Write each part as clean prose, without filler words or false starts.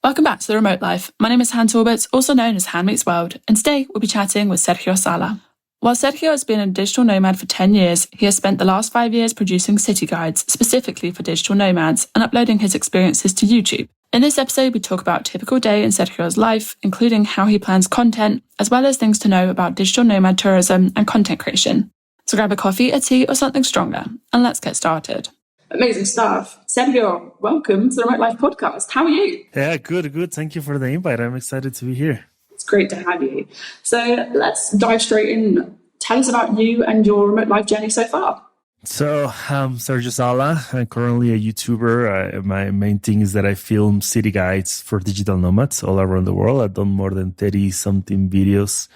Welcome back to The Remote Life. My name is Han Talbot, also known as Han Meets World, and today we'll be chatting with Sergio Sala. While Sergio has been a digital nomad for 10 years, he has spent the last 5 years producing city guides specifically for digital nomads and uploading his experiences to YouTube. In this episode, we talk about a typical day in Sergio's life, including how he plans content, as well as things to know about digital nomad tourism and content creation. So grab a coffee, a tea, or something stronger, and let's get started. Amazing stuff. Sergio, welcome to the Remote Life podcast. How are you? Yeah, good. Thank you for the invite. I'm excited to be here. It's great to have you. So let's dive straight in. Tell us about you and your remote life journey so far. So I'm Sergio Sala. I'm currently a YouTuber. My main thing is that I film city guides for digital nomads all around the world. I've done more than 30-something videos,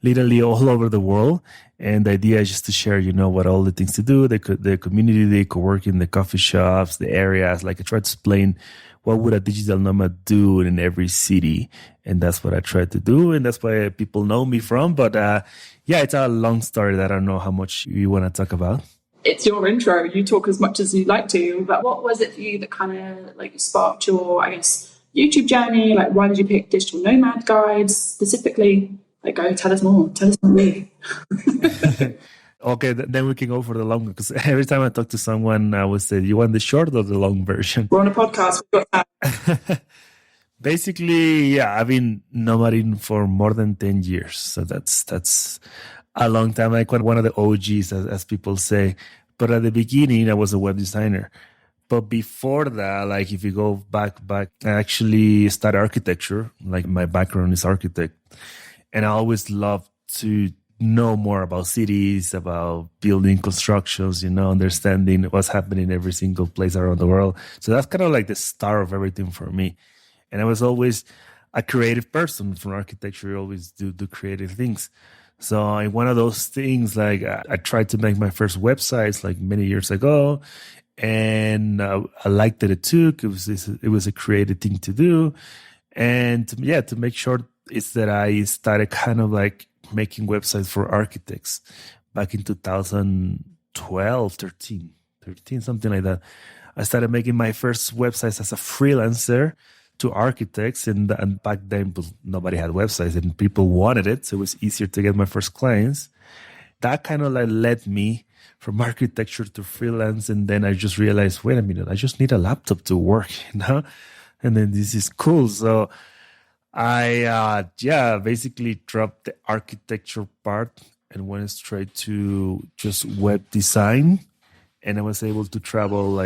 literally all over the world. And the idea is just to share, what all the things to do, the community, the co-working, the coffee shops, the areas. Like I try to explain what would a digital nomad do in every city. And that's what I try to do. And that's why people know me from. But it's a long story that I don't know how much you want to talk about. It's your intro. You talk as much as you'd like to. But what was it for you that kind of sparked your, YouTube journey? Like, why did you pick digital nomad guides specifically? Go tell us more. Tell us about me. Okay, then we can go for the long one. Because every time I talk to someone, I would say, you want the short or the long version? We're on a podcast. We've got that. Basically, I've been nomading for more than 10 years. So that's a long time. Like one of the OGs, as people say. But at the beginning, I was a web designer. But before that, if you go back, I actually studied architecture. Like my background is architect. And I always loved to know more about cities, about building constructions, understanding what's happening in every single place around the world. So that's kind of like the start of everything for me. And I was always a creative person from architecture. I always do creative things. So in one of those things, I tried to make my first websites many years ago. And I liked that it took. It was a creative thing to do. And to make sure it's that I started kind of making websites for architects back in 2012, 13, something like that. I started making my first websites as a freelancer to architects. And back then, nobody had websites and people wanted it. So it was easier to get my first clients. That kind of led me from architecture to freelance. And then I just realized, wait a minute, I just need a laptop to work, And then this is cool. So I basically dropped the architecture part and went straight to just web design. And I was able to travel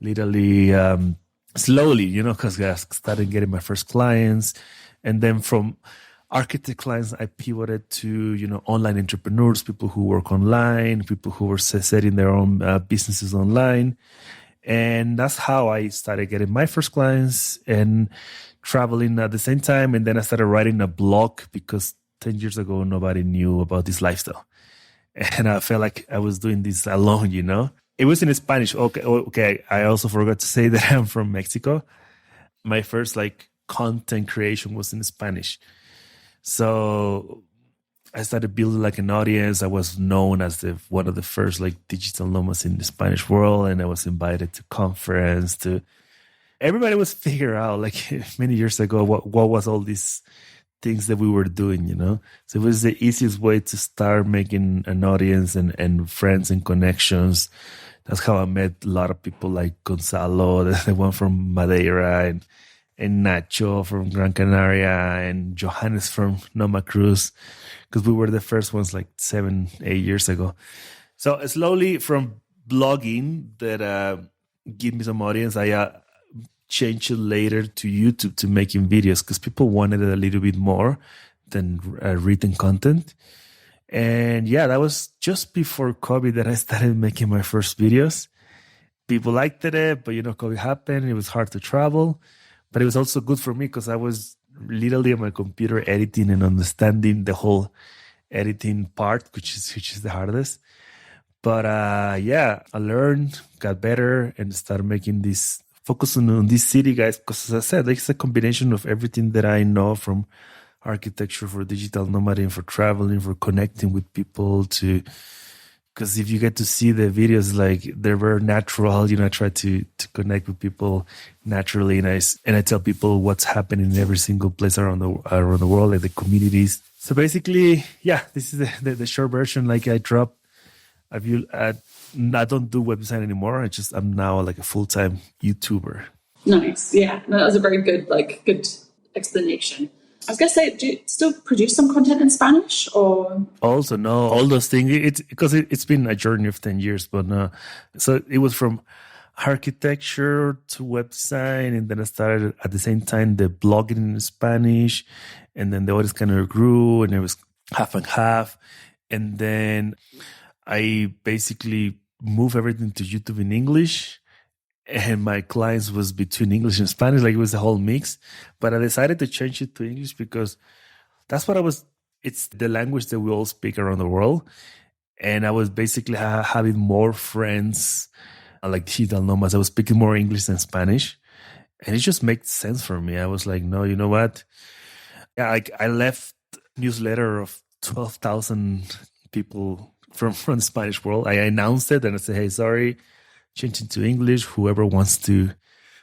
literally slowly, because I started getting my first clients. And then from architect clients, I pivoted to, online entrepreneurs, people who work online, people who were setting their own businesses online. And that's how I started getting my first clients and traveling at the same time. And then I started writing a blog because 10 years ago, nobody knew about this lifestyle. And I felt like I was doing this alone, It was in Spanish. Okay. I also forgot to say that I'm from Mexico. My first content creation was in Spanish. So I started building an audience. I was known as one of the first digital nomads in the Spanish world. And I was invited to conference everybody was figuring out many years ago what was all these things that we were doing, So it was the easiest way to start making an audience and friends and connections. That's how I met a lot of people like Gonzalo, the one from Madeira, and Nacho from Gran Canaria, and Johannes from Noma Cruz, because we were the first ones 7-8 years ago. So slowly from blogging that give me some audience, I changed it later to YouTube to making videos because people wanted it a little bit more than written content. And that was just before COVID that I started making my first videos. People liked it, but COVID happened. It was hard to travel, but it was also good for me because I was literally on my computer editing and understanding the whole editing part, which is the hardest. But I learned, got better, and started making this focus on these city guys because, as I said, it's a combination of everything that I know from architecture, for digital nomading, for traveling, for connecting with people, to because if you get to see the videos, like they're very natural, I try to connect with people naturally, and I tell people what's happening in every single place around the world, like the communities. So basically, yeah, this is the short version. Like I don't do web design anymore. I'm now like a full-time YouTuber. Nice. Yeah. No, that was a very good explanation. I was going to say, do you still produce some content in Spanish or? Also, no, all those things. It's because it's been a journey of 10 years, but no. So it was from architecture to web design. And then I started at the same time, the blogging in Spanish. And then the others kind of grew and it was half and half. And then I basically moved everything to YouTube in English. And my clients was between English and Spanish, like it was a whole mix. But I decided to change it to English because that's what it's the language that we all speak around the world. And I was basically having more friends like digital nomads. I was speaking more English than Spanish. And it just made sense for me. I was like, no, you know what? Yeah, I left newsletter of 12,000 people from the Spanish world. I announced it and I said, hey, sorry, changing to English, whoever wants to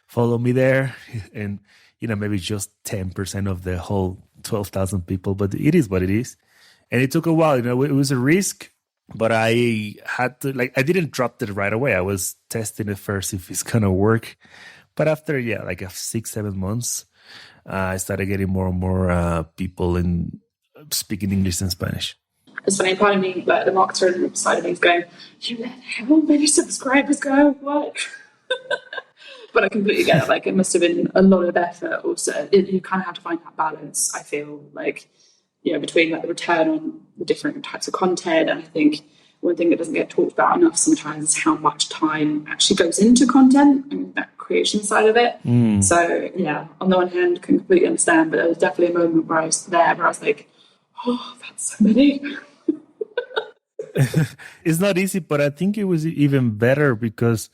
follow me there. And, maybe just 10% of the whole 12,000 people, but it is what it is. And it took a while, it was a risk, but I had to, I didn't drop it right away. I was testing it first if it's going to work. But after, 6-7 months, I started getting more and more people in speaking English and Spanish. It's funny, part of me, like the marketer side of me is going, you let how many subscribers go? What? But I completely get it. Like, it must have been a lot of effort also. You kind of have to find that balance, I feel like, between like the return on the different types of content. And I think one thing that doesn't get talked about enough sometimes is how much time actually goes into content and that creation side of it. So, on the one hand, I can completely understand, but there was definitely a moment where I was there where I was like, oh, that's so many. It's not easy, but I think it was even better because,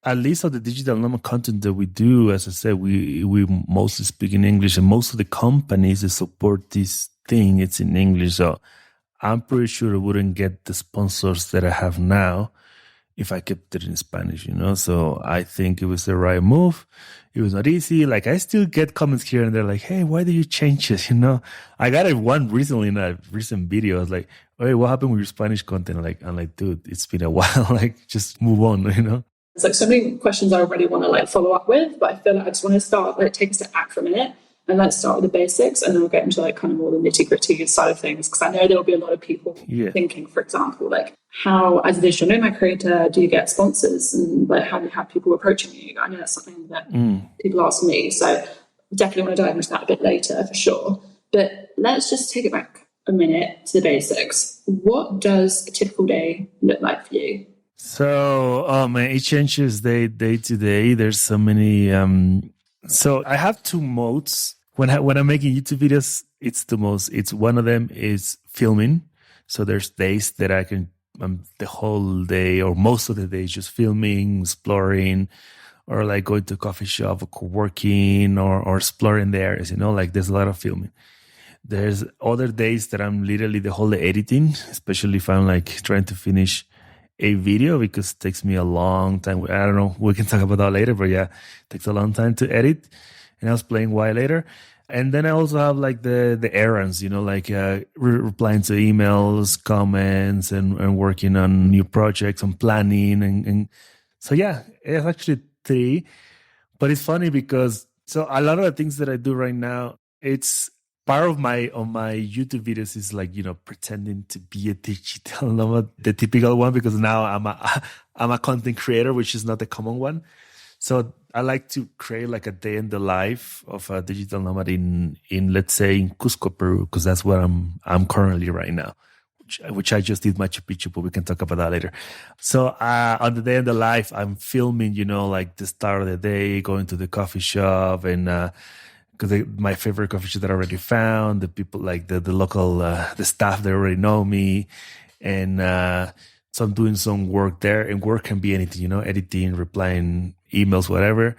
at least of the digital nomad content that we do, as I said, we mostly speak in English, and most of the companies that support this thing, it's in English. So I'm pretty sure I wouldn't get the sponsors that I have now if I kept it in Spanish, So I think it was the right move. It was not easy. Like, I still get comments here and they're like, hey, why did you change it? I got one recently in a recent video. I was like, hey, what happened with your Spanish content? I'm like, dude, it's been a while. Just move on, It's like so many questions I already want to follow up with, but I feel like I just want to start, take a step back for a minute and let's start with the basics, and then we'll get into kind of more the nitty gritty side of things. Because I know there will be a lot of people thinking, for example, how, as a digital nomad creator, do you get sponsors, and how do you have people approaching you? I know that's something that people ask me, so definitely want to dive into that a bit later for sure. But let's just take it back a minute to the basics. What does a typical day look like for you? So, man, it changes day to day. There's so many. So I have two modes when I'm making YouTube videos. It's one of them is filming. So there's days that I can the whole day or most of the day just filming, exploring, or going to a coffee shop or working or exploring the areas. There's a lot of filming. There's other days that I'm literally the whole day editing, especially if I'm trying to finish a video, because it takes me a long time. I don't know, we can talk about that later, but it takes a long time to edit, and I'll explain why later. And then I also have the errands, replying to emails, comments, and working on new projects, on planning, and so it's actually 3. But it's funny because so a lot of the things that I do right now, it's part of my YouTube videos is pretending to be a digital nomad, the typical one, because now I'm a content creator, which is not the common one. So I like to create a day in the life of a digital nomad in let's say in Cusco, Peru, because that's where I'm currently right now, which I just did Machu Picchu, but we can talk about that later. So on the day in the life, I'm filming, the start of the day, going to the coffee shop, and because my favorite coffee shop that I already found, the people the local, the staff that already know me. And so I'm doing some work there, and work can be anything, editing, replying emails, whatever.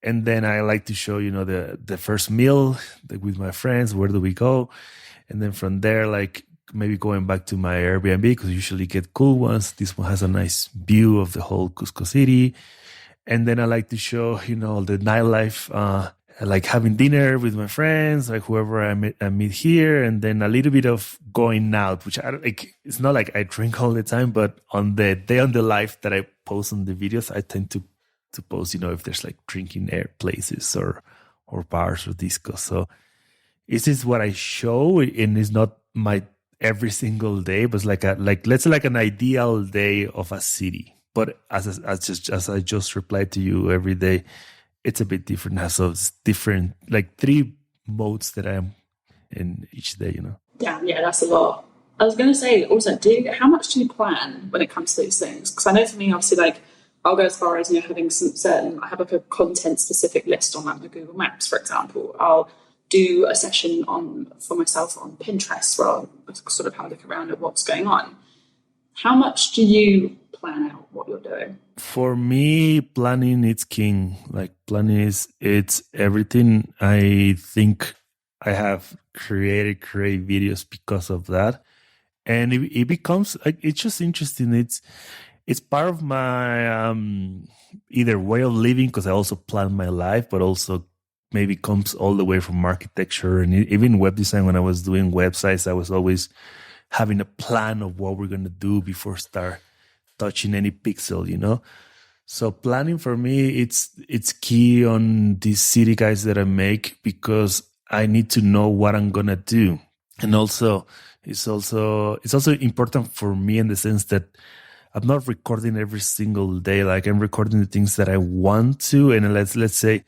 And then I like to show, the first meal with my friends, where do we go? And then from there, maybe going back to my Airbnb because I usually get cool ones. This one has a nice view of the whole Cusco city. And then I like to show, all the nightlife, like having dinner with my friends, like whoever I meet here, and then a little bit of going out, which I don't like. It's not like I drink all the time, but on the day on the life that I post on the videos, I tend to post, if there's like drinking air places or bars or discos. So this is what I show, and it's not my every single day, but it's let's say like an ideal day of a city. But as I just replied to you, every day it's a bit different. So it's different, like 3 modes that I am in each day, Yeah, that's a lot. I was going to say also, how much do you plan when it comes to these things? Because I know for me, obviously, like I'll go as far as having I have like a content specific list on like my Google Maps, for example. I'll do a session for myself on Pinterest where I'll sort of have a look around at what's going on. How much do you plan out what you're doing? For me, planning is king. Like planning it's everything. I think I have created great videos because of that. And it becomes like, it's just interesting. It's part of my either way of living, because I also plan my life, but also maybe comes all the way from architecture and even web design. When I was doing websites, I was always having a plan of what we're going to do before start touching any pixel, So planning for me, it's key on these city guides that I make, because I need to know what I'm going to do. And also, it's also important for me in the sense that I'm not recording every single day. Like I'm recording the things that I want to. And let's say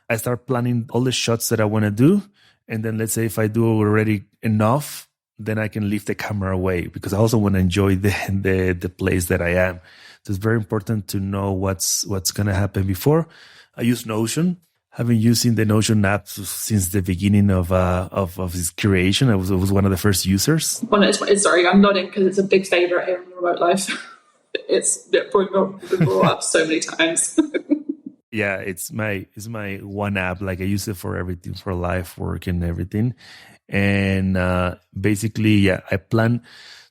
I start planning all the shots that I want to do. And then let's say if I do already enough, then I can leave the camera away, because I also want to enjoy the place that I am. So it's very important to know what's going to happen before. I use Notion. I've been using the Notion app since the beginning of its creation. I was one of the first users. Well, sorry, I'm nodding because it's a big favorite here in Remote Life. It's probably been brought up so many times. Yeah, it's my one app. Like I use it for everything, for life, work, and everything. And basically, yeah, I plan.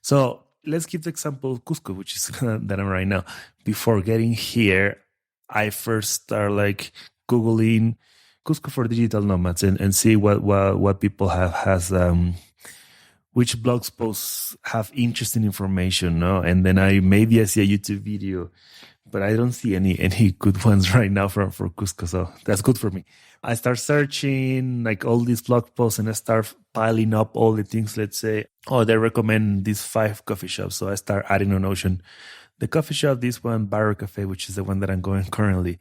So let's give the example of Cusco, which is that I'm right now. Before getting here, I first start like Googling Cusco for digital nomads and see what people has which blog posts have interesting information, no? And then maybe I see a YouTube video, but I don't see any good ones right now for Cusco, so that's good for me. I start searching like all these blog posts and I start piling up all the things. Let's say, they recommend these 5 coffee shops. So I start adding on Notion the coffee shop, this one, Barro Cafe, which is the one that I'm going currently.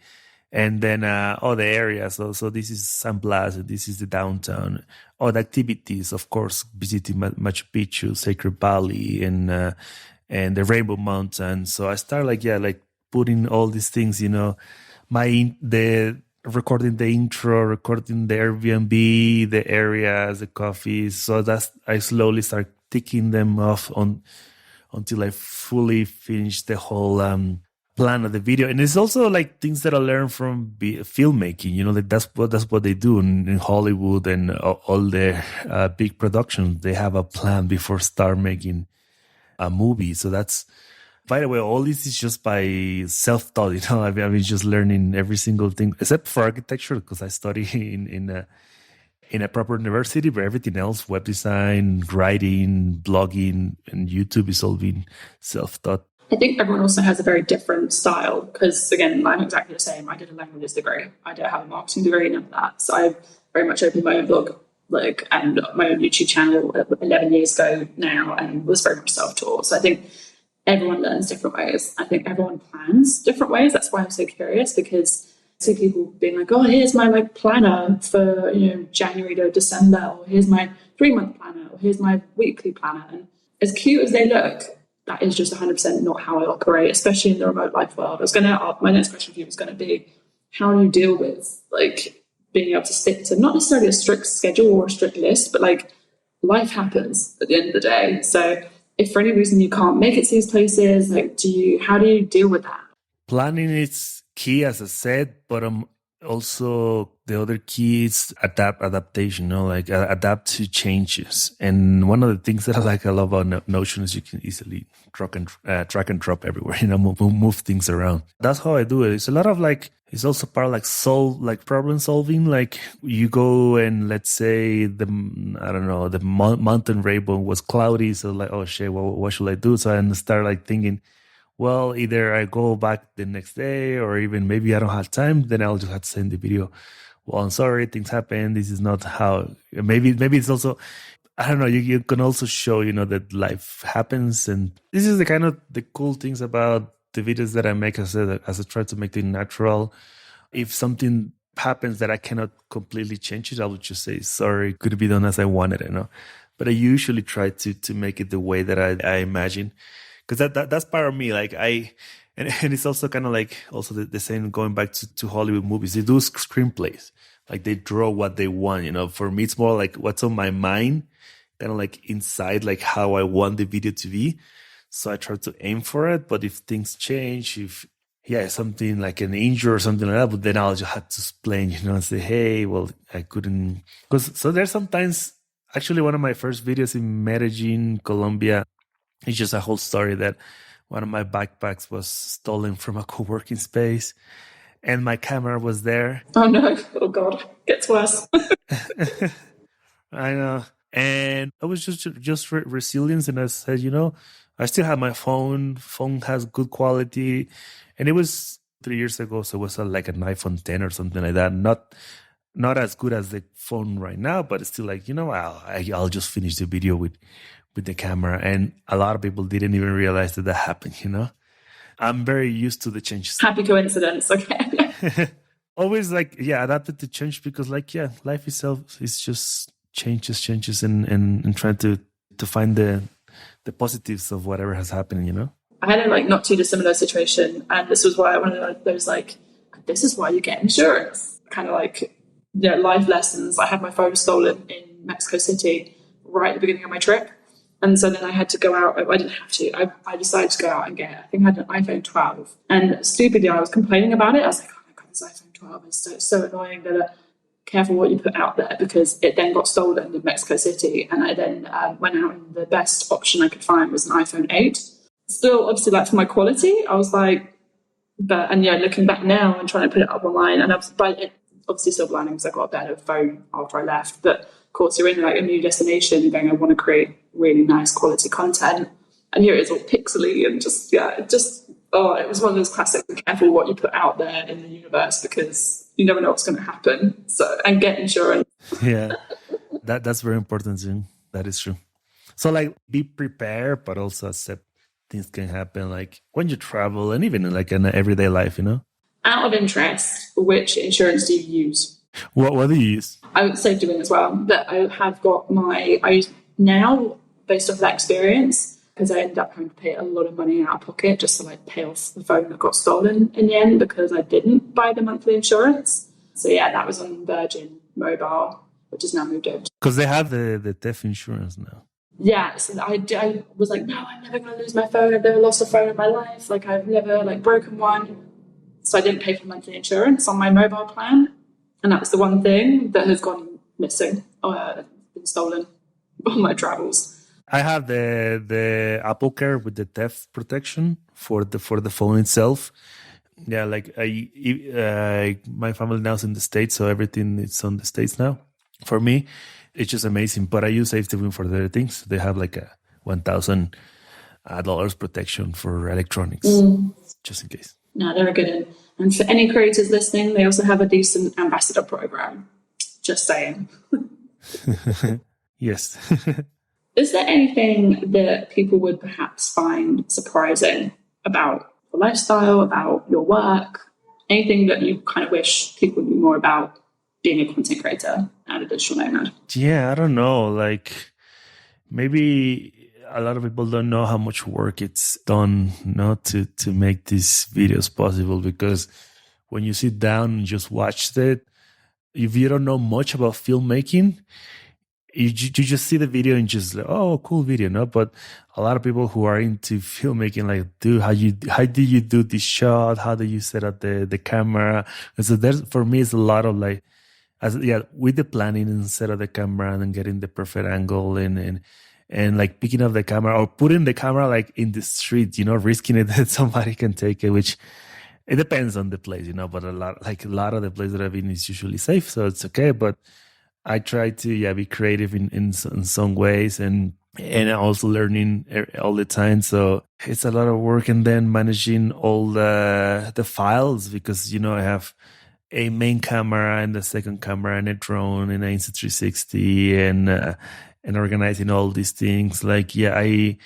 And then, the area. So this is San Blas, this is the downtown. The activities, of course, visiting Machu Picchu, Sacred Valley, and the Rainbow Mountains. So I start like putting all these things, recording the intro, recording the Airbnb, the areas, the coffees. So I slowly start ticking them off until I fully finish the whole plan of the video. And it's also like things that I learned from filmmaking. Like that's what they do in Hollywood and all the big productions. They have a plan before start making a movie. So that's. By the way, all this is just by self-taught. I've been just learning every single thing, except for architecture, because I study in a proper university. But everything else, web design, writing, blogging, and YouTube is all being self-taught. I think everyone also has a very different style, because again, I'm exactly the same. I did a languages degree. I don't have a marketing degree, none of that. So I very much opened my own blog, and my own YouTube channel 11 years ago now, and was very much self-taught. So I think everyone learns different ways. I think everyone plans different ways. That's why I'm so curious, because I see people being like, here's my planner for January to December, or here's my 3-month planner, or here's my weekly planner. And as cute as they look, that is just 100% not how I operate, especially in the remote life world. My next question for you was going to be, how do you deal with being able to stick to not necessarily a strict schedule or a strict list, but life happens at the end of the day. So if for any reason you can't make it to these places, how do you deal with that? Planning is key, as I said, but I'm also the other key is adaptation, like adapt to changes. And one of the things that I love about Notion is you can easily drag and drop everywhere, move things around. That's how I do it. It's a lot of it's also part of problem solving. Like you go and let's say the mountain rainbow was cloudy. So oh shit, what should I do? So I start thinking, well, either I go back the next day or even maybe I don't have time. Then I'll just have to send the video. Well, I'm sorry, things happen. This is not how. Maybe it's also, I don't know. You can also show, that life happens, and this is the cool things about the videos that I make. As I try to make it natural. If something happens that I cannot completely change it, I would just say sorry. Could be done as I wanted, But I usually try to make it the way that I imagine, because that's part of me. And it's also kind of also the same going back to Hollywood movies. They do screenplays. They draw what they want, For me, it's more what's on my mind, kind of inside, how I want the video to be. So I try to aim for it. But if things change, something like an injury or something like that, but then I'll just have to explain, and say, hey, well, I couldn't. So there's sometimes, actually, one of my first videos in Medellin, Colombia, it's just a whole story that one of my backpacks was stolen from a co-working space and my camera was there. Oh no. Oh God. Gets worse. I know. And I was just resilience. And I said, I still have my phone. Phone has good quality. And it was 3 years ago. So it was like an iPhone 10 or something like that. Not as good as the phone right now, but it's still I'll just finish the video with the camera. And a lot of people didn't even realize that happened, I'm very used to the changes. Happy coincidence. Okay. Always adapted to change because life itself is just changes and trying to find the positives of whatever has happened, I had a not too dissimilar situation, and this was why one of those this is why you get insurance kind of life lessons. I had my phone stolen in Mexico City right at the beginning of my trip. And so then I had to go out. I didn't have to. I decided to go out and get it. I think I had an iPhone 12. And stupidly, I was complaining about it. I was like, oh my God, this iPhone 12 is so annoying. That careful what you put out there, because it then got stolen in Mexico City. And I then went out, and the best option I could find was an iPhone 8. Still, obviously, for my quality, I was looking back now and trying to put it up online. And obviously silver lining because I got a better phone after I left. But of course, you're in a new destination and going, I want to create really nice quality content. And here it is all pixely and it was one of those classic, be careful what you put out there in the universe because you never know what's going to happen. So, and get insurance. Yeah, that's very important too. That is true. So be prepared, but also accept things can happen when you travel and even in everyday life, Out of interest, which insurance do you use? What do you use? I would say doing as well, but I have got I use now based off that experience, because I ended up having to pay a lot of money out of pocket just to pay off the phone that got stolen in the end because I didn't buy the monthly insurance. So yeah, that was on Virgin Mobile, which is now moved over. Because they have the theft insurance now. Yeah, so I was like, no, I'm never going to lose my phone. I've never lost a phone in my life. I've never broken one. So I didn't pay for monthly insurance on my mobile plan. And that's the one thing that has gone missing or been stolen on my travels. I have the Apple Care with the theft protection for the phone itself. Yeah, my family now is in the States, so everything is on the States now. For me, it's just amazing. But I use SafetyWin for other things. They have a $1,000 protection for electronics, just in case. No, they're good. And for any creators listening, they also have a decent ambassador program. Just saying. Yes. Is there anything that people would perhaps find surprising about your lifestyle, about your work? Anything that you kind of wish people knew more about being a content creator and a digital nomad? Yeah, I don't know. Maybe a lot of people don't know how much work it's done, to make these videos possible. Because when you sit down and just watch it, if you don't know much about filmmaking, you just see the video and just oh, cool video, no? But a lot of people who are into filmmaking, dude, how do you do this shot? How do you set up the camera? And so there's, for me, it's a lot of with the planning and set of the camera and then getting the perfect angle and like picking up the camera or putting the camera like in the street, risking it that somebody can take it, which it depends on the place, but a lot of the places that I've been is usually safe, so it's okay. But I try to be creative in some ways and also learning all the time. So it's a lot of work, and then managing all the files because I have a main camera and a second camera and a drone and an Insta360 and organizing all these things. Like I've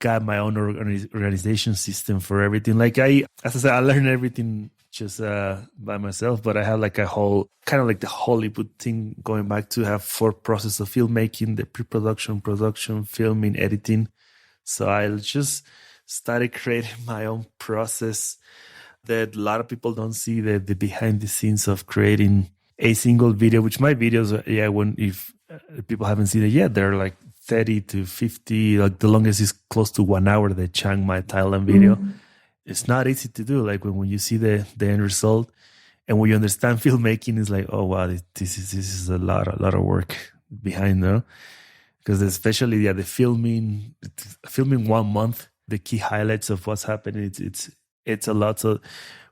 got my own organization system for everything. Like as I said, I learned everything just by myself, but I have like a whole kind of like the Hollywood thing going back to have 4 process of filmmaking: the pre-production, production, filming, editing. So I just started creating my own process that a lot of people don't see the behind the scenes of creating a single video, which my videos, if people haven't seen it yet, they're like 30 to 50, like the longest is close to 1 hour, the Chiang Mai, Thailand video. Mm-hmm. It's not easy to do. Like when you see the end result and when you understand filmmaking, it's like, oh wow, this is a lot of work behind, though. Because especially the filming 1 month, the key highlights of what's happening, it's a lot. So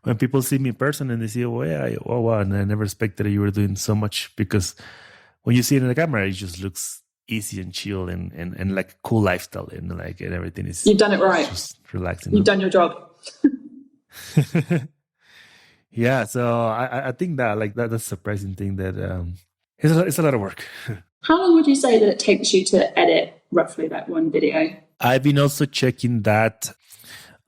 when people see me in person and they see, oh wow, and I never expected that you were doing so much, because when you see it in the camera, it just looks easy and chill and like a cool lifestyle and everything is. You've done it right. Just relaxing. You've done your job. Yeah, so I think that that's a surprising thing that it's a lot of work. How long would you say that it takes you to edit roughly that one video? I've been also checking that.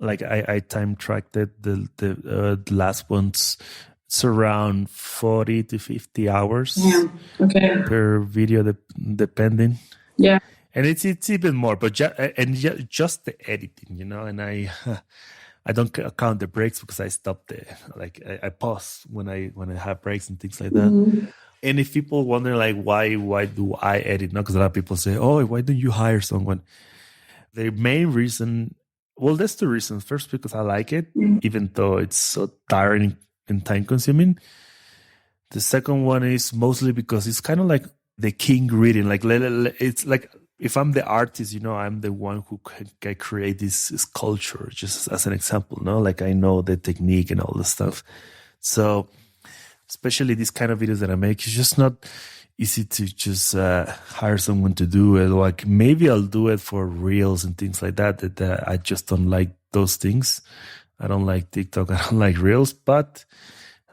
Like I time tracked it. The last ones, it's around 40 to 50 hours. Yeah. Okay. Per video, depending. Yeah. And it's even more, but just the editing, and I don't count the breaks because I stopped I pause when I have breaks and things like that. Mm-hmm. And if people wonder why do I edit? Because a lot of people say, oh, why don't you hire someone? The main reason, well, there's 2 reasons. First, because I like it, even though it's so tiring and time consuming. The second one is mostly because it's kind of like the king reading. It's like if I'm the artist, I'm the one who can create this sculpture, just as an example, Like I know the technique and all the stuff. So especially these kind of videos that I make, it's just not easy to just hire someone to do it. Like maybe I'll do it for reels and things like that I just don't like those things. I don't like TikTok. I don't like reels, but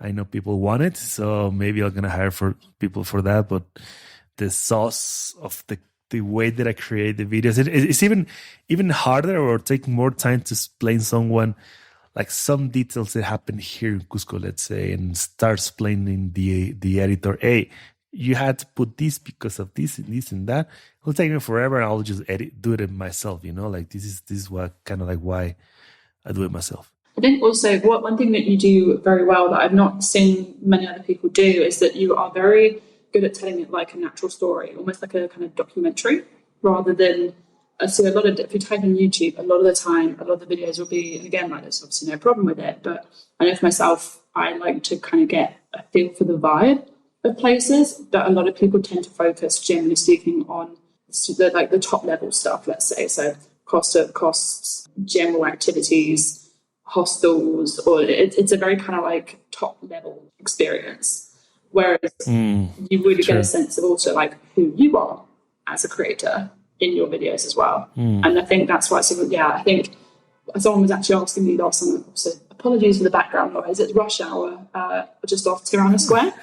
I know people want it. So maybe I'm going to hire for people for that. But the sauce of the way that I create the videos, it's even harder or take more time to explain someone like some details that happen here in Cusco, let's say, and start explaining the editor, hey, you had to put this because of this and this and that. It'll take me forever, and I'll just do it myself. Like this is what kind of like why I do it myself. I think also one thing that you do very well that I've not seen many other people do is that you are very good at telling it like a natural story, almost like a kind of documentary, rather than. So if you type in YouTube, a lot of the time, a lot of the videos will be, and again, there's obviously no problem with it, but I know for myself, I like to kind of get a feel for the vibe of places, but a lot of people tend to focus, generally speaking, on the top level stuff, let's say. So costs, general activities, hostels, or it's a very kind of like top level experience. Whereas you really get a sense of also like who you are as a creator in your videos as well. And I think that's why, I think someone was actually asking me last time, so apologies for the background noise, it's rush hour just off Tirana Square,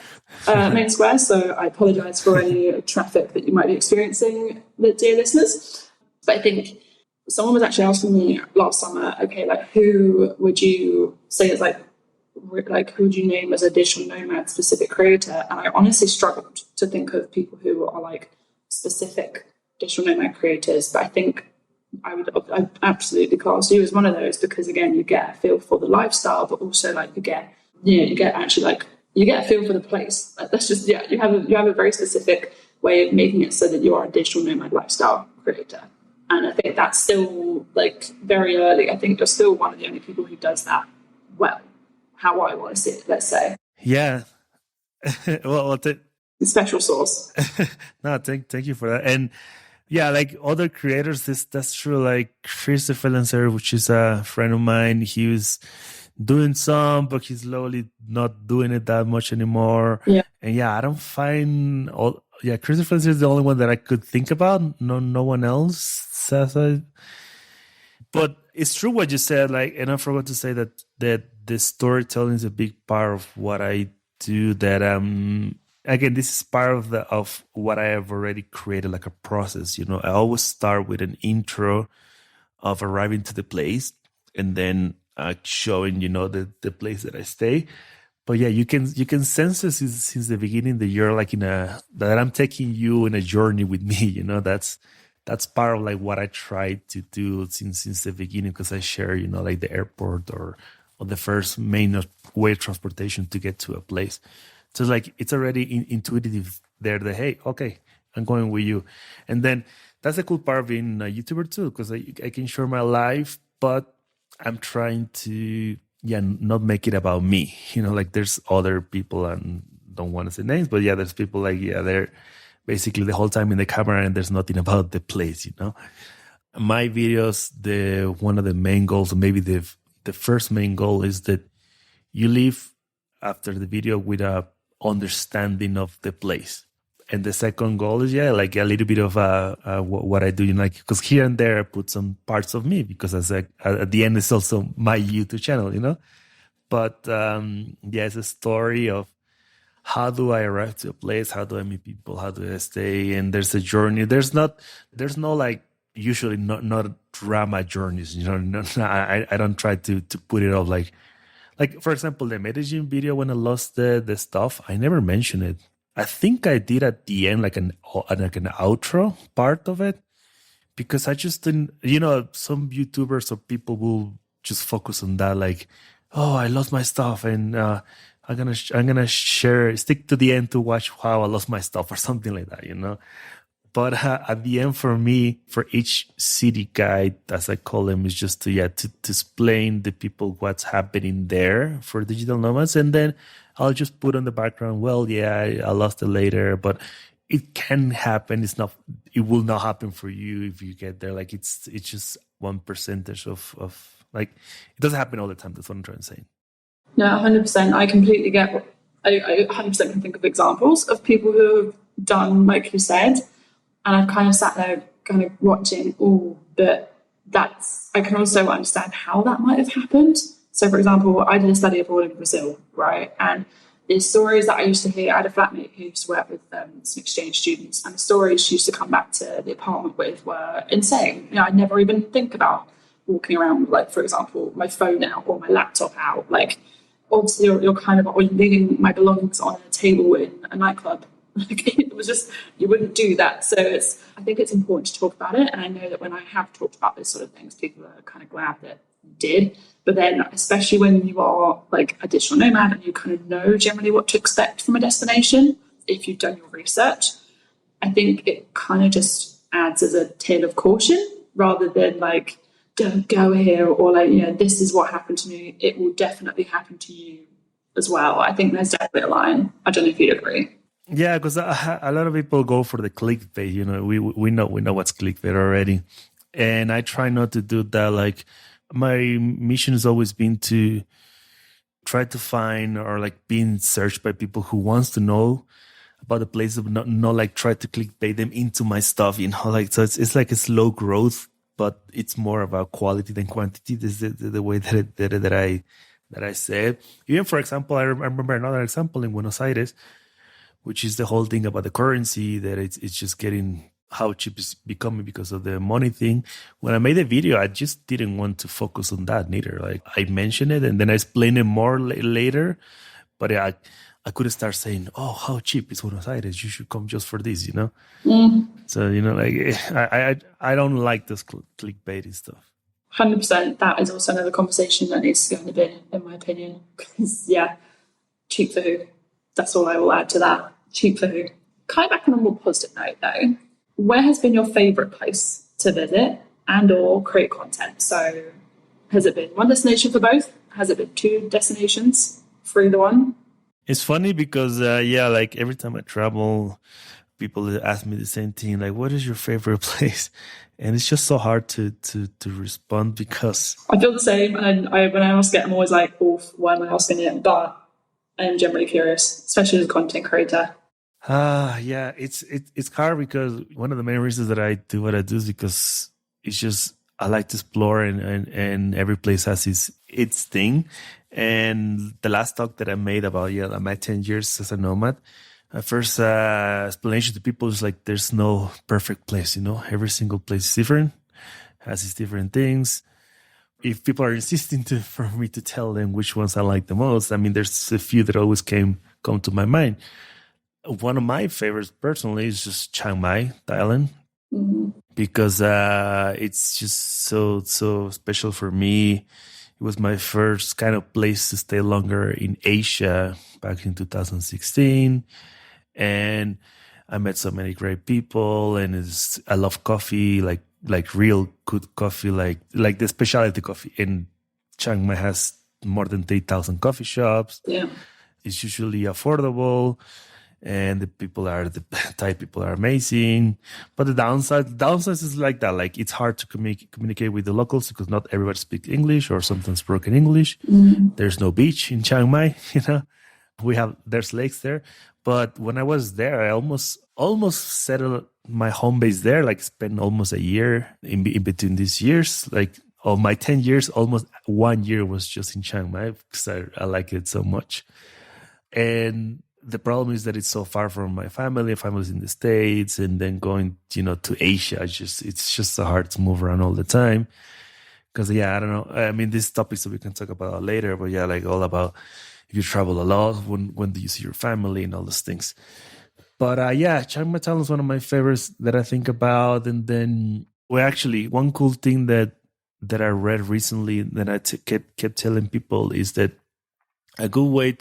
main square, so I apologise for any traffic that you might be experiencing, dear listeners. But I think someone was actually asking me last summer, okay, like who would you say is like who would you name as a digital nomad specific creator? And I honestly struggled to think of people who are like specific digital nomad creators, but I think I absolutely class you as one of those, because again, you get a feel for the lifestyle, but also like you get a feel for the place. Like, that's just you have a very specific way of making it so that you are a digital nomad lifestyle creator. And I think that's still like very early. I think you're still one of the only people who does that well, how I want to see it, let's say. Yeah. well, Special sauce. no, thank you for that. And yeah, like other creators, that's true. Like Christopher Lancer, which is a friend of mine, he was doing some, but he's slowly not doing it that much anymore. Yeah. And yeah, I don't find all. Yeah, Christopher Lancer is the only one that I could think about. No one else says it. But it's true what you said. Like, and I forgot to say that the storytelling is a big part of what I do. That again, this is part of what I have already created, like a process. You know, I always start with an intro of arriving to the place, and then showing the place that I stay. But yeah, you can sense it since the beginning that you're like that I'm taking you in a journey with me. That's part of like what I try to do since the beginning, because I share like the airport or the first main way of transportation to get to a place. So it's like it's already intuitive there that, hey, okay, I'm going with you. And then that's the cool part of being a YouTuber too, because I can share my life, but I'm trying to not make it about me. Like there's other people, and don't want to say names, but yeah, there's people like they're basically the whole time in the camera and there's nothing about the place. My videos, one of the main goals, or maybe the first main goal, is that you leave after the video with a understanding of the place. And the second goal is like a little bit of what I do, like, because here and there I put some parts of me, because at the end it's also my YouTube channel. But it's a story of how do I arrive to a place, how do I meet people, how do I stay, and there's a journey. There's no like, usually not drama journeys. I don't try to put it off like for example the Medellin video, when I lost the stuff, I never mentioned it. I think I did at the end like an outro part of it, because I just didn't. Some YouTubers or people will just focus on that, like, oh, I lost my stuff, and I'm gonna stick to the end to watch how I lost my stuff or something like that. But at the end, for me, for each city guide, as I call them, is just to explain the people what's happening there for digital nomads, and then I'll just put on the background, well, I lost it later, but it can happen. It will not happen for you if you get there. Like it's just 1% of like, it doesn't happen all the time. That's what I'm trying to say. No, 100%. I completely get what I 100% can think of examples of people who have done, like you said, and I've kind of sat there kind of watching, but I can also understand how that might have happened. So, for example, I did a study abroad in Brazil, right? And the stories that I used to hear, I had a flatmate who used to work with some exchange students, and the stories she used to come back to the apartment with were insane. I'd never even think about walking around with, like, for example, my phone out or my laptop out. Like, obviously, you're kind of leaving my belongings on a table in a nightclub. It was just, you wouldn't do that. So I think it's important to talk about it. And I know that when I have talked about this sort of things, people are kind of glad that you did. But then, especially when you are like a digital nomad and you kind of know generally what to expect from a destination, if you've done your research, I think it kind of just adds as a tale of caution rather than like, don't go here, or like, this is what happened to me. It will definitely happen to you as well. I think there's definitely a line. I don't know if you'd agree. Yeah, because a lot of people go for the clickbait. We know what's clickbait already, and I try not to do that. Like, my mission has always been to try to find, or like being searched by people who wants to know about the place, but not like try to clickbait them into my stuff. Like, so it's like a slow growth, but it's more about quality than quantity. This is the way that I say it. Even, for example, I remember another example in Buenos Aires, which is the whole thing about the currency, that it's just getting, how cheap it's becoming because of the money thing. When I made the video, I just didn't want to focus on that neither. Like, I mentioned it and then I explained it more later, but I couldn't start saying, oh, how cheap is Buenos Aires, you should come just for this, So, like, I don't like this clickbaity stuff. 100%. That is also another conversation that needs to go in the bin, in my opinion. Because, cheap for who? That's all I will add to that. Cheap for who? Kind of back on a more positive note, though. Where has been your favourite place to visit and or create content? So has it been one destination for both? Has it been two destinations for either one? It's funny because like every time I travel, people ask me the same thing, like, "What is your favorite place?" And it's just so hard to respond because I feel the same, and when I ask it, I'm always like, "Oh, why am I asking it?" But I am generally curious, especially as a content creator. yeah, it's hard because one of the main reasons that I do what I do is because it's just I like to explore and every place has its thing. And the last talk that I made about my 10 years as a nomad, first explanation to people is like there's no perfect place, you know. Every single place is different, has its different things. If people are insisting for me to tell them which ones I like the most, I mean, there's a few that always come to my mind. One of my favorites personally is just Chiang Mai, Thailand, because it's just so special for me. It was my first kind of place to stay longer in Asia back in 2016, and I met so many great people. And I love coffee, like real good coffee, like the specialty coffee. And Chiang Mai has more than 3,000 coffee shops. Yeah. It's usually affordable, and the Thai people are amazing. But the downside is like that. Like it's hard to communicate with the locals because not everybody speaks English or sometimes broken English. There's no beach in Chiang Mai, you know. There's lakes there, but when I was there, I almost settled my home base there. Like spent almost a year in between these years. Like of my 10 years, almost 1 year was just in Chiang Mai because I like it so much. And the problem is that it's so far from my family. My family's in the States, and then going, to Asia, it's just so hard to move around all the time. Because I don't know. I mean, these topics that we can talk about later, but like all about if you travel a lot, when do you see your family and all those things. But Chiang Mai Thailand is one of my favorites that I think about. And then, well, actually, one cool thing that I read recently that I kept telling people is that a good way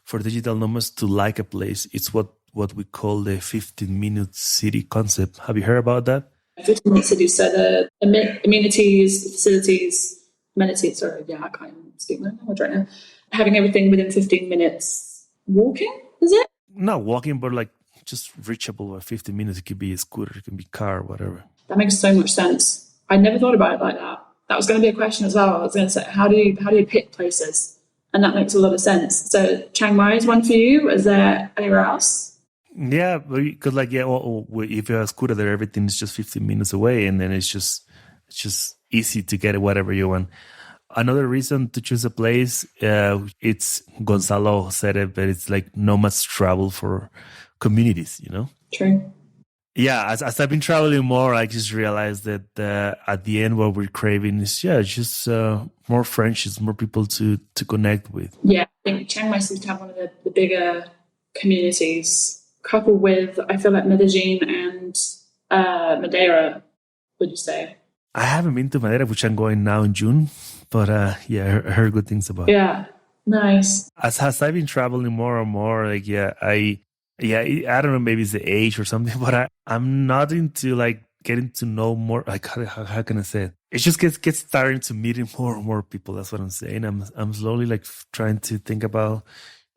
for digital nomads to like a place, it's what we call the 15-minute city concept. Have you heard about that? 15-minute city, so the amenities, facilities, amenities, sorry, I can't even speak my language right now. Having everything within 15 minutes walking, is it? Not walking, but like just reachable by 15 minutes. It could be a scooter, it can be a car, whatever. That makes so much sense. I never thought about it like that. That was going to be a question as well. I was going to say, how do you pick places? And that makes a lot of sense. So Chiang Mai is one for you. Is there anywhere else? Yeah, because if you have a scooter there, everything is just 15 minutes away, and then it's just easy to get whatever you want. Another reason to choose a place, it's Gonzalo said it, but it's like nomads travel for communities, True. Yeah, as I've been traveling more, I just realized that at the end, what we're craving is just more friendships, more people to connect with. Yeah, I think Chiang Mai seems to have one of the bigger communities, coupled with, I feel like Medellin and Madeira, would you say? I haven't been to Madeira, which I'm going now in June, but I heard good things about it. Yeah, nice. As I've been traveling more and more, I don't know, maybe it's the age or something, but I'm not into like getting to know more. Like how can I say it? It just gets starting to meeting more and more people. That's what I'm saying. I'm slowly like trying to think about.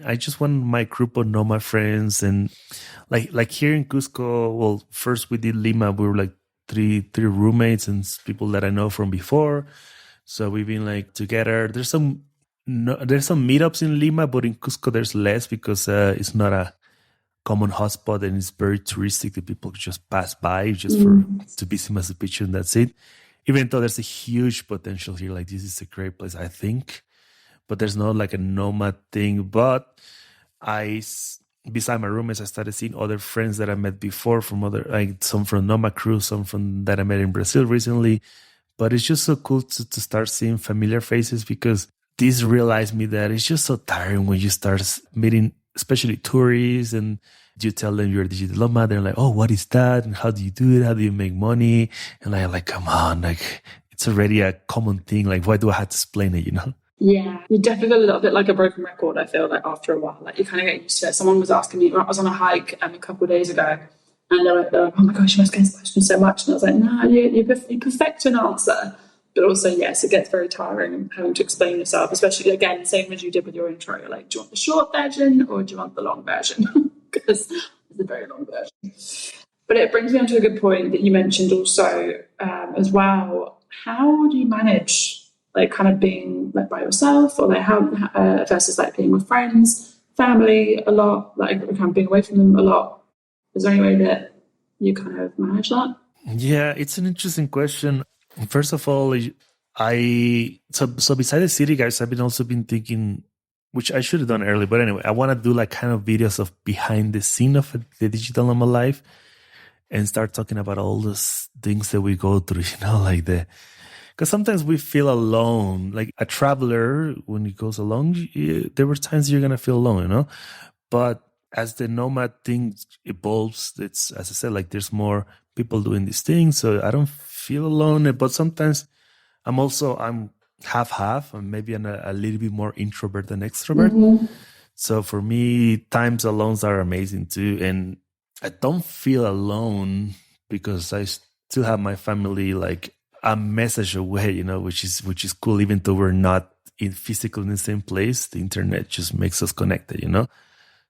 I just want my group of nomad friends, and like here in Cusco. Well, first we did Lima. We were like three roommates and people that I know from before. So we've been like together. There's some meetups in Lima, but in Cusco there's less because it's not a common hotspot and it's very touristic. The people just pass by just to visit Machu Picchu, and that's it. Even though there's a huge potential here, like this is a great place, I think. But there's not like a nomad thing. But beside my roommates, I started seeing other friends that I met before some from Nomad Crew, some from that I met in Brazil recently. But it's just so cool to start seeing familiar faces, because this realized me that it's just so tiring when you start meeting, especially tourists, and you tell them you're a digital nomad. They're like, oh, what is that? And how do you do it? How do you make money? And I'm like, come on, like it's already a common thing. Like, why do I have to explain it, Yeah, you definitely feel a little bit like a broken record, I feel like, after a while. Like, you kind of get used to it. Someone was asking me, I was on a hike a couple of days ago, and they're like, oh my gosh, you must get this question so much. And I was like, no, you perfect an answer. But also, yes, it gets very tiring having to explain yourself, especially, again, same as you did with your intro. You're like, do you want the short version or do you want the long version? Because it's a very long version. But it brings me on to a good point that you mentioned also as well. How do you manage like kind of being like by yourself, or like how versus like being with friends, family a lot, like kind of being away from them a lot? Is there any way that you kind of manage that? Yeah, it's an interesting question. First of all, so beside the city guys, I've been thinking, which I should have done early, but anyway, I want to do like kind of videos of behind the scene of the digital nomad life and start talking about all those things that we go through, like because sometimes we feel alone. Like a traveler, when he goes alone, there were times you're going to feel alone, but as the nomad thing evolves, it's, as I said, like there's more people doing these things. So I don't feel alone, but sometimes I'm half, and maybe I'm a little bit more introvert than extrovert. Mm-hmm. So for me, times alone are amazing too. And I don't feel alone because I still have my family like a message away, which is cool. Even though we're not physically in the same place, the internet just makes us connected,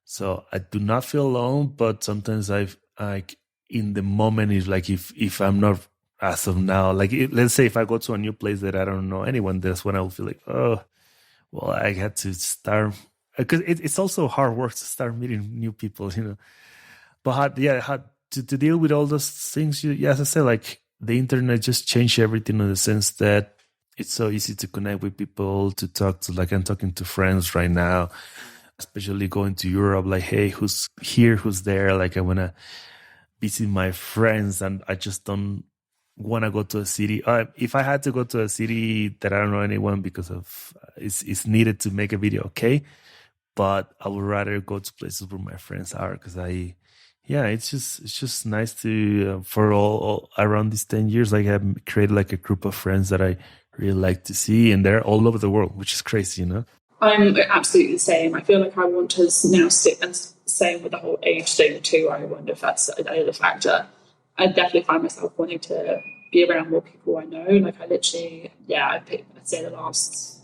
So I do not feel alone, but sometimes I've like in the moment is like if I'm not as of now, like let's say if I go to a new place that I don't know anyone, that's when I will feel like, oh, well, I had to start, because it's also hard work to start meeting new people, But how to deal with all those things. As I said, like the internet just changed everything in the sense that it's so easy to connect with people, to talk to, like I'm talking to friends right now, especially going to Europe, like, hey, who's here, who's there? Like I want to visit my friends and I just don't want to go to a city. If I had to go to a city that I don't know anyone because of it's needed to make a video, okay. But I would rather go to places where my friends are because it's just nice to, for all around these 10 years, like I've created like a group of friends that I really like to see, and they're all over the world, which is crazy, I'm absolutely the same. I feel like I want to now stick, and same with the whole age thing too. I wonder if that's another factor. I definitely find myself wanting to be around more people I know. Like I literally, I picked, I'd say the last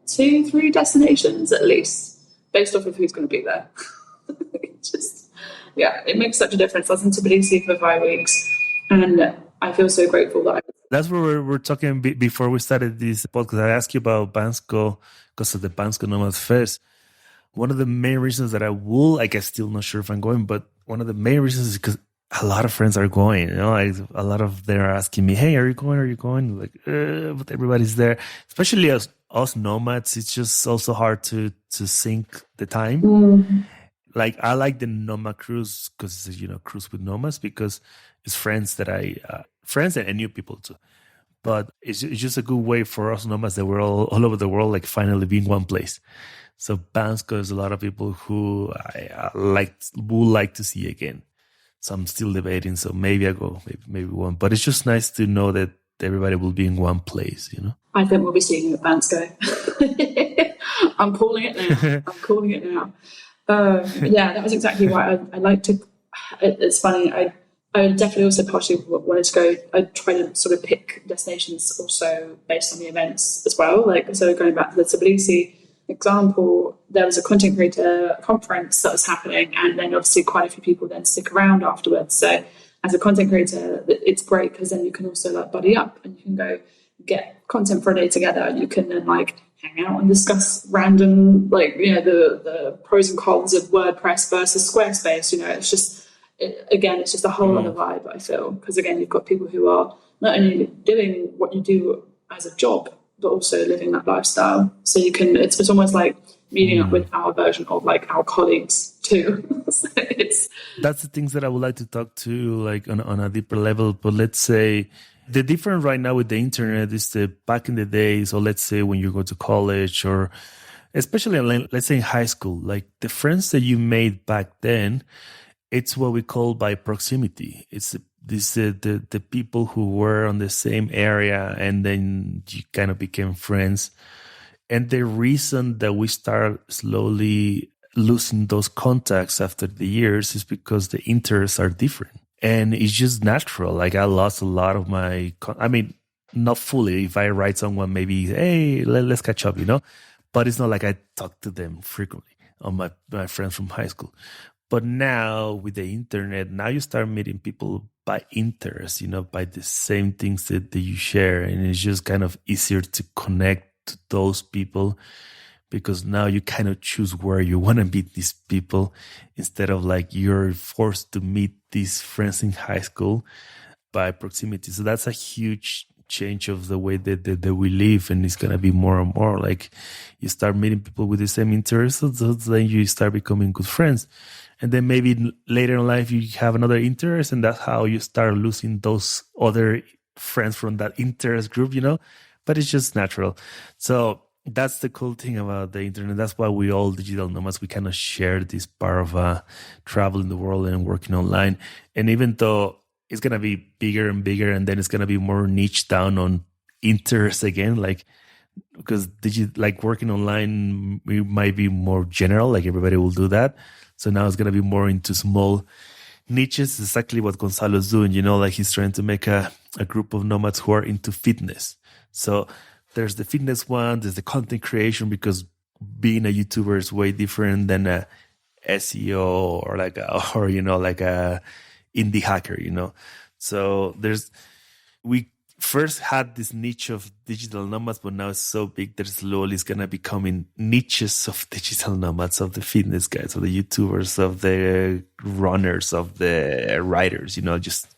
2-3 destinations at least, based off of who's going to be there. It makes such a difference. I was in Tbilisi for 5 weeks, and I feel so grateful that that's where we're talking before we started this podcast. I asked you about Bansko because of the Bansko Nomad Fest. One of the main reasons that I will, like, I'm still not sure if I'm going, but one of the main reasons is because a lot of friends are going. Like a lot of them are asking me, "Hey, are you going? Are you going?" Like, but everybody's there, especially us nomads. It's just also hard to sync the time. Mm. Like I like the nomad cruise because cruise with nomads, because it's friends that friends and new people too. But it's just a good way for us nomads that we're all over the world, like finally being one place. So Bansko is a lot of people who I would like to see again. So I'm still debating. So maybe I go, maybe one. But it's just nice to know that everybody will be in one place, I think we'll be seeing you at Bansko. I'm calling it now. That was exactly why I like to. It's funny. I definitely also partially wanted to go. I try to sort of pick destinations also based on the events as well. Like, so going back to the Tbilisi example, there was a content creator conference that was happening, and then obviously quite a few people then stick around afterwards. So as a content creator, it's great because then you can also like buddy up and you can go get content for a day together. You can then like hang out and discuss random, like, the pros and cons of WordPress versus Squarespace. It's just, it's just a whole other vibe, I feel. Because again, you've got people who are not only doing what you do as a job, but also living that lifestyle. So you can, it's almost like meeting up with our version of like our colleagues too. So that's the things that I would like to talk to, like on a deeper level. But let's say, the difference right now with the internet is that back in the days, or let's say when you go to college, or especially let's say in high school, like the friends that you made back then, it's what we call by proximity. It's the people who were on the same area, and then you kind of became friends. And the reason that we start slowly losing those contacts after the years is because the interests are different. And it's just natural. Like I lost a lot of my, not fully. If I write someone, maybe, hey, let's catch up, but it's not like I talk to them frequently on my friends from high school. But now with the internet, now you start meeting people by interest, by the same things that you share. And it's just kind of easier to connect to those people because now you kind of choose where you want to meet these people instead of like you're forced to meet these friends in high school by proximity. So that's a huge change of the way that we live, and it's going to be more and more like you start meeting people with the same interests, so then you start becoming good friends, and then maybe later in life you have another interest, and that's how you start losing those other friends from that interest group, but it's just natural. So that's the cool thing about the internet. That's why we all digital nomads, we kind of share this part of traveling the world and working online. And even though it's going to be bigger and bigger, and then it's going to be more niche down on interest again, like, because like working online, we might be more general, like everybody will do that. So now it's going to be more into small niches. Exactly what Gonzalo's doing, like he's trying to make a group of nomads who are into fitness. So there's the fitness one, there's the content creation, because being a YouTuber is way different than a SEO or like a indie hacker, So we first had this niche of digital nomads, but now it's so big that slowly it's going to becoming niches of digital nomads, of the fitness guys, of the YouTubers, of the runners, of the writers, just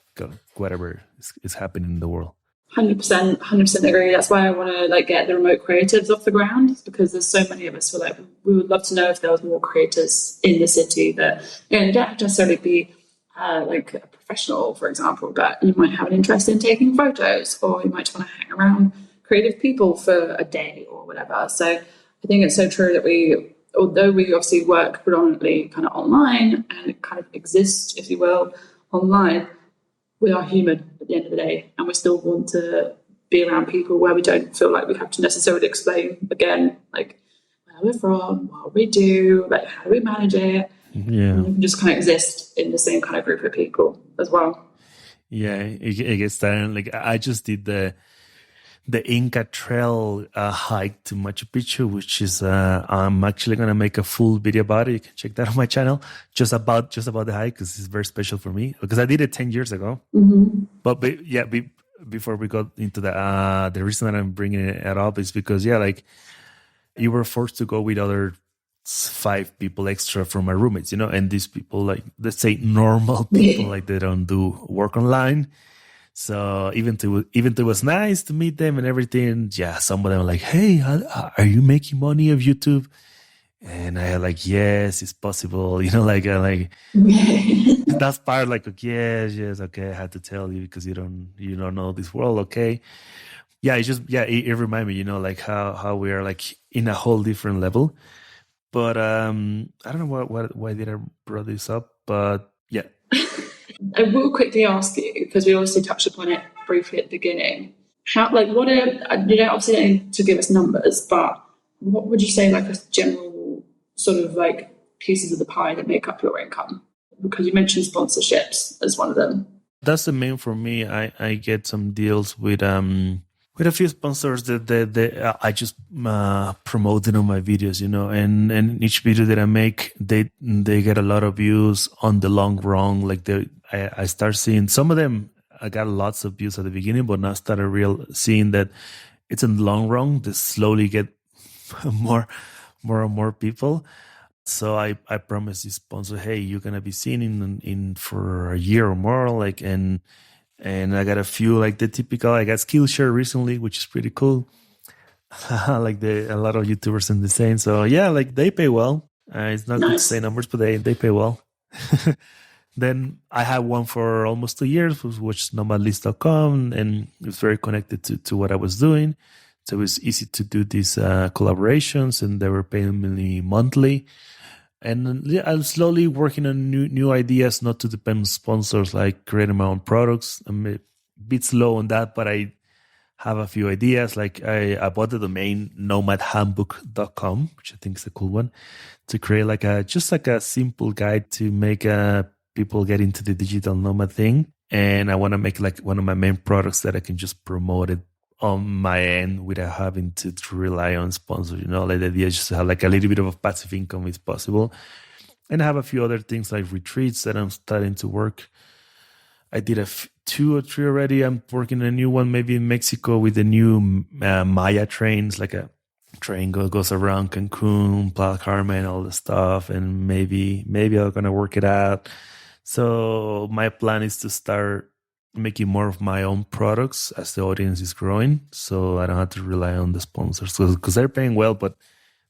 whatever is happening in the world. 100% agree. That's why I want to get the remote creatives off the ground, because there's so many of us who are we would love to know if there was more creators in the city that, you don't have to necessarily be like a professional, for example, but you might have an interest in taking photos, or you might just want to hang around creative people for a day or whatever. So I think it's so true that although we obviously work predominantly kind of online and it kind of exists, if you will, online, we are human at the end of the day, and we still want to be around people where we don't feel like we have to necessarily explain again, like where we're from, what we do, like how do we manage it. Yeah, and we can just kind of exist in the same kind of group of people as well. Yeah, it gets that. Like I just did the Inca Trail hike to Machu Picchu, which is I'm actually gonna make a full video about it. You can check that on my channel, just about the hike, because it's very special for me, because I did it 10 years ago. Mm-hmm. But before we got into the reason that I'm bringing it up is because like you were forced to go with other 5 people extra from my roommates, and these people, like, let's say normal people, like they don't do work online. So even though it was nice to meet them and everything, some of them were like, hey, are you making money of YouTube? And I like, yes, it's possible. That's part, like, yes, okay, I had to tell you because you don't know this world, okay? Yeah, it's just, it reminded me, like how we are like in a whole different level. But I don't know why did I brought this up, but yeah. I will quickly ask you, because we obviously touched upon it briefly at the beginning. What are, you don't obviously don't need to give us numbers, but what would you say, like, a general sort of like pieces of the pie that make up your income? Because you mentioned sponsorships as one of them. That's the main for me. I get some deals with a few sponsors that I just promote it on my videos, and each video that I make, they get a lot of views on the long run. Like I start seeing some of them. I got lots of views at the beginning, but now I started seeing that it's in the long run. They slowly get more and more people. So I promise this sponsor, hey, you're gonna be seen in for a year or more, like, and I got a few, like the typical. I got Skillshare recently, which is pretty cool. Like a lot of YouTubers in the same. So like they pay well. It's not good to say numbers, but they pay well. Then I had one for almost 2 years, which is nomadlist.com, and it was very connected to what I was doing. So it was easy to do these collaborations, and they were paying me monthly. And I'm slowly working on new ideas, not to depend on sponsors, like creating my own products. I'm a bit slow on that, but I have a few ideas. Like I bought the domain nomadhandbook.com, which I think is a cool one, to create like a simple guide to make people get into the digital nomad thing. And I want to make like one of my main products that I can just promote it on my end without having to rely on sponsors. Like the idea is just to have like a little bit of a passive income if possible. And I have a few other things like retreats that I'm starting to work. I did 2 or 3 already. I'm working on a new one, maybe in Mexico with the new Maya trains, like a train goes around Cancun, Playa Carmen, all the stuff. And maybe I'm going to work it out. So my plan is to start making more of my own products as the audience is growing. So I don't have to rely on the sponsors because they're paying well, but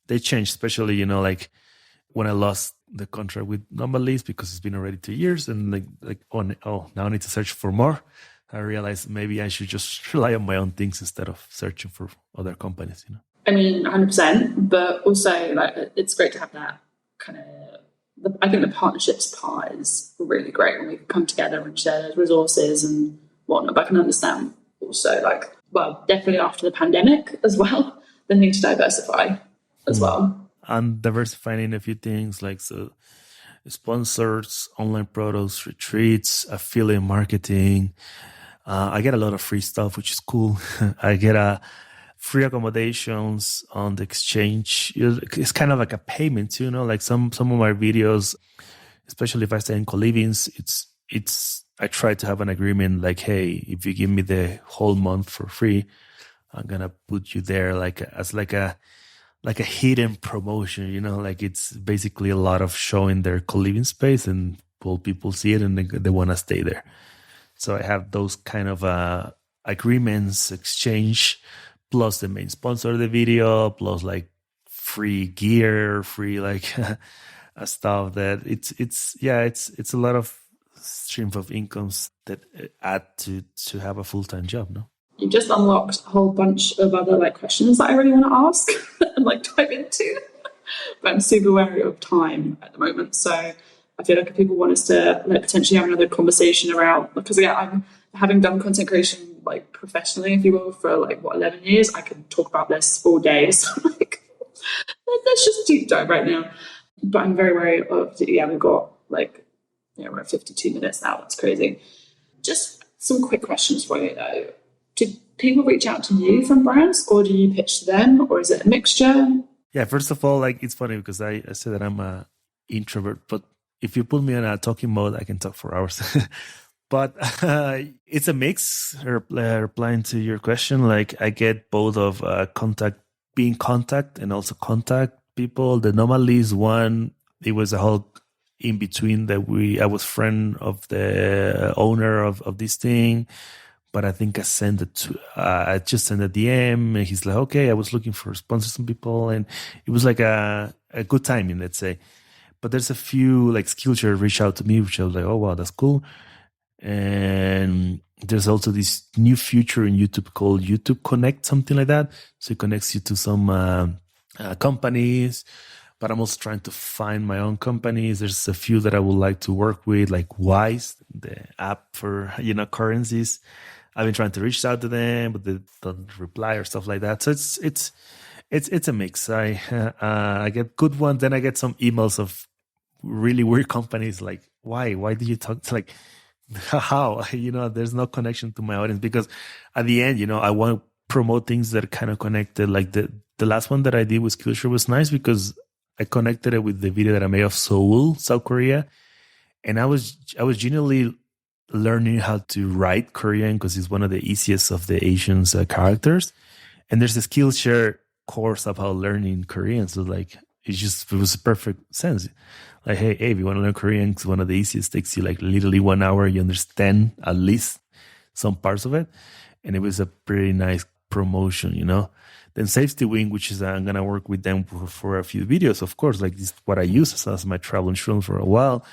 they change, especially, like when I lost the contract with Nomad because it's been already 2 years, and now I need to search for more. I realized maybe I should just rely on my own things instead of searching for other companies. I mean, 100%, but also like it's great to have that kind of. I think the partnerships part is really great when we come together and share those resources and whatnot. But I can understand also, definitely after the pandemic as well, the need to diversify as well. I'm diversifying in a few things like sponsors, online products, retreats, affiliate marketing. I get a lot of free stuff, which is cool. I get free accommodations on the exchange. It's kind of like a payment, like some of my videos, especially if I stay in co-livings, I try to have an agreement like, hey, if you give me the whole month for free, I'm going to put you there as a hidden promotion, like it's basically a lot of showing their co-living space and people see it and they want to stay there. So I have those kind of agreements, exchange, plus the main sponsor of the video, plus like free gear, free stuff that it's a lot of stream of incomes that add to have a full-time job, no? You just unlocked a whole bunch of other questions that I really want to ask and dive into. But I'm super wary of time at the moment. So I feel like if people want us to potentially have another conversation around, because again, I'm having done content creation professionally, if you will, for 11 years, I can talk about this all day. So let's just deep dive right now. But I'm very wary of, we've got we're at 52 minutes now. That's crazy. Just some quick questions for you though. Do people reach out to you from brands, or do you pitch to them, or is it a mixture? Yeah, first of all, it's funny because I said that I'm an introvert, but if you put me in a talking mode, I can talk for hours. But it's a mix. Replying to your question, I get both of being contact and also contact people. The Nomad one, it was a whole in between that I was friend of the owner of this thing. But I think I just sent a DM and he's like, okay, I was looking for sponsors and people. And it was a good timing, let's say. But there's a few Skillshare reach out to me, which I was like, oh, wow, that's cool. And there's also this new feature in YouTube called YouTube Connect, something like that. So it connects you to some companies. But I'm also trying to find my own companies. There's a few that I would like to work with, like Wise, the app for currencies. I've been trying to reach out to them, but they don't reply or stuff like that. So it's a mix. I get good ones, then I get some emails of really weird companies. Like, why did you talk to how? There's no connection to my audience because at the end, I want to promote things that are kind of connected. Like the last one that I did with Skillshare was nice because I connected it with the video that I made of Seoul, South Korea, and I was genuinely learning how to write Korean because it's one of the easiest of the Asian characters. And there's a Skillshare course about learning Korean. So it was a perfect sense. Hey, if you want to learn Korean, it's one of the easiest. It takes you literally 1 hour. You understand at least some parts of it. And it was a pretty nice promotion, Then Safety Wing, which is I'm going to work with them for a few videos. Of course, this is what I use as my travel insurance for a while.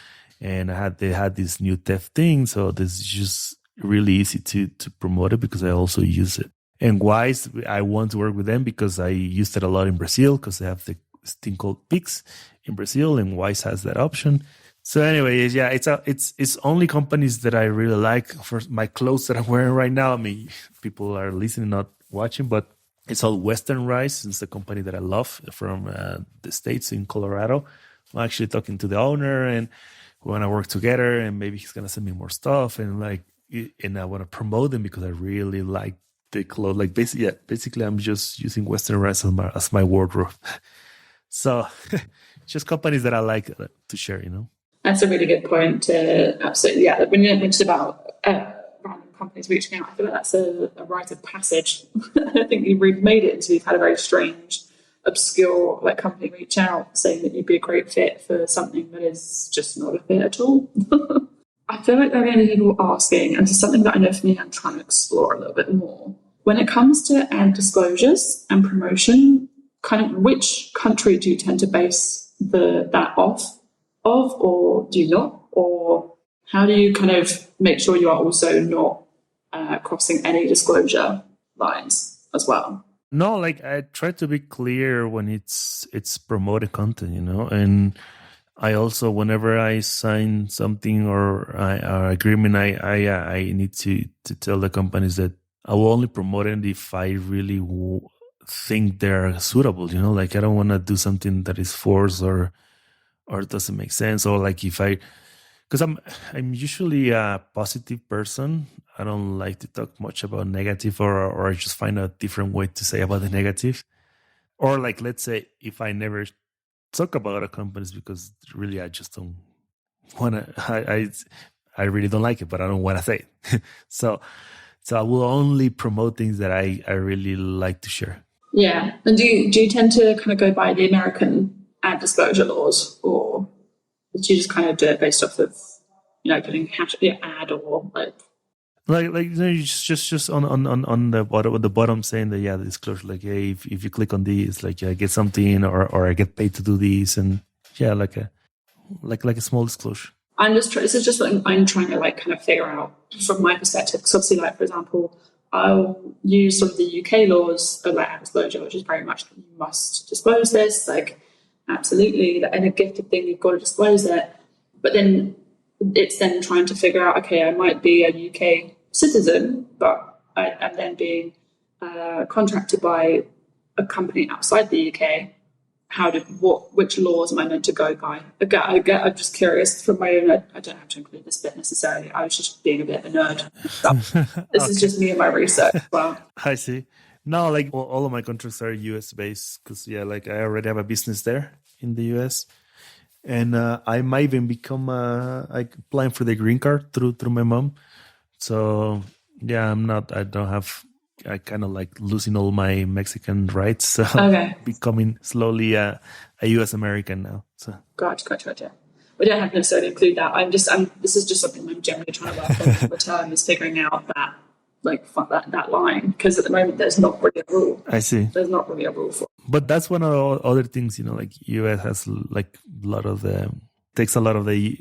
And they had this new theft thing. So this is just really easy to promote it because I also use it. And Wise, I want to work with them because I used it a lot in Brazil because they have this thing called Pix in Brazil and Wise has that option. So anyway, yeah, it's only companies that I really like. For my clothes that I'm wearing right now, I mean, people are listening, not watching, but it's all Western Rice. It's the company that I love from the States in Colorado. I'm actually talking to the owner and we want to work together and maybe he's going to send me more stuff and I want to promote them because I really like the clothes. Like basically, I'm just using Western wear as my wardrobe. So, just companies that I like to share. That's a really good point. Absolutely, yeah. When you mentioned about random companies reaching out, I feel like that's a rite of passage. I think you've really made it into, you've had a very strange, obscure company reach out saying that you'd be a great fit for something that is just not a fit at all. I feel like there are many people asking, and this is something that I know for me I'm trying to explore a little bit more. When it comes to ad disclosures and promotion, kind of which country do you tend to base that off of, or do you not? Or how do you kind of make sure you are also not crossing any disclosure lines as well? No, like I try to be clear when it's promoted content, and I also, whenever I sign something or agreement, I need to tell the companies that I will only promote it if I really think they're suitable. Like I don't want to do something that is forced or doesn't make sense, or like because I'm usually a positive person. I don't like to talk much about negative, or just find a different way to say about the negative. Or like, let's say if I never talk about a companies because really I just don't want to. I really don't like it, but I don't want to say it. So I will only promote things that I really like to share. Yeah, and do you tend to kind of go by the American ad disclosure laws, or do you just kind of do it based off of putting ad or just on the bottom saying that the disclosure, like, hey, if you click on this, like I get something, or I get paid to do this, and like a small disclosure. This is just what I'm trying to kind of figure out from my perspective. Because obviously, for example, I'll use sort of the UK laws of ad disclosure, which is very much you must disclose this, absolutely, and a gifted thing, you've got to disclose it. But then it's then trying to figure out, okay, I might be a UK citizen, but I'm then being contracted by a company outside the UK. Which laws am I meant to go by? I'm just curious from my own. I don't have to include this bit necessarily. I was just being a bit of a nerd. This is just me and my research. Wow. I see. No, like all of my contracts are US based because I already have a business there in the US, and I might even become applying for the green card through my mom. So I kind of losing all my Mexican rights, so becoming slowly a US American now. So gotcha. We don't have to necessarily include that. This is just something I'm generally trying to work on all the time, is figuring out that that line, because at the moment there's not really a rule. I see. There's not really a rule for it. But that's one of the other things, like US has takes a lot of the